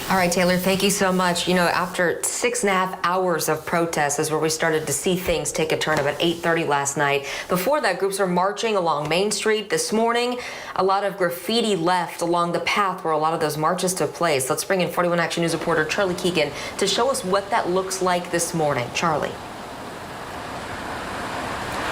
All right, Taylor, thank you so much. You know, after 6.5 hours of protests is where we started to see things take a turn about 8:30 last night. Before that, groups are marching along Main Street. This morning, a lot of graffiti left along the path where a lot of those marches took place. Let's bring in 41 Action News reporter Charlie Keegan to show us what that looks like this morning. Charlie.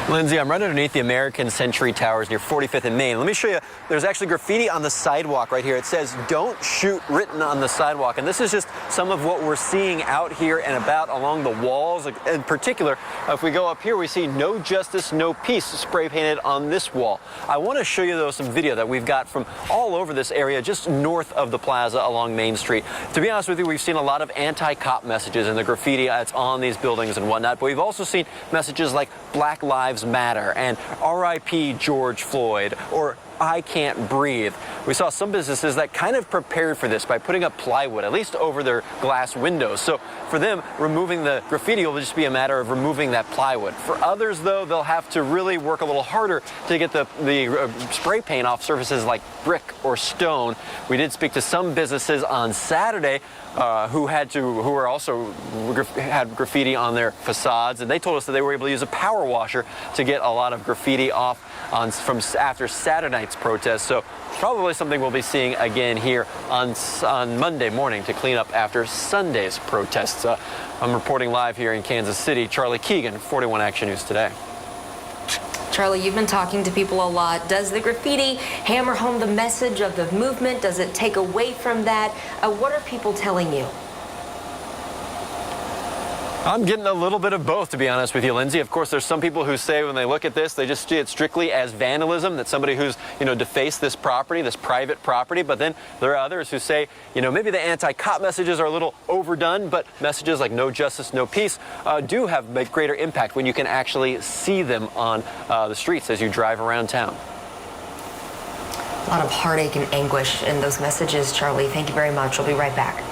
Lindsay, I'm right underneath the American Century Towers near 45th and Main. Let me show you. There's actually graffiti on the sidewalk right here. It says, "Don't shoot," written on the sidewalk. And this is just some of what we're seeing out here and about along the walls. In particular, if we go up here, we see "No Justice, No Peace" spray painted on this wall. I want to show you, though, some video that we've got from all over this area, just north of the plaza along Main Street. To be honest with you, we've seen a lot of anti-cop messages in the graffiti that's on these buildings and whatnot. But we've also seen messages like "Black Lives Matter" and "R.I.P. George Floyd" or "I can't breathe." We saw some businesses that kind of prepared for this by putting up plywood, at least over their glass windows. So for them, removing the graffiti will just be a matter of removing that plywood. For others, though, they'll have to really work a little harder to get the spray paint off surfaces like brick or stone. We did speak to some businesses on Saturday who also had graffiti on their facades, and they told us that they were able to use a power washer to get a lot of graffiti off from after Saturday night's protest. So probably something we'll be seeing again here on Monday morning to clean up after Sunday's protests. I'm reporting live here in Kansas City. Charlie Keegan, 41 Action News Today. Charlie, you've been talking to people a lot. Does the graffiti hammer home the message of the movement? Does it take away from that? What are people telling you? I'm getting a little bit of both, to be honest with you, Lindsay. Of course, there's some people who say when they look at this, they just see it strictly as vandalism, that somebody who's, defaced this property, this private property. But then there are others who say, maybe the anti-cop messages are a little overdone, but messages like "No Justice, No Peace" do make greater impact when you can actually see them on the streets as you drive around town. A lot of heartache and anguish in those messages, Charlie. Thank you very much. We'll be right back.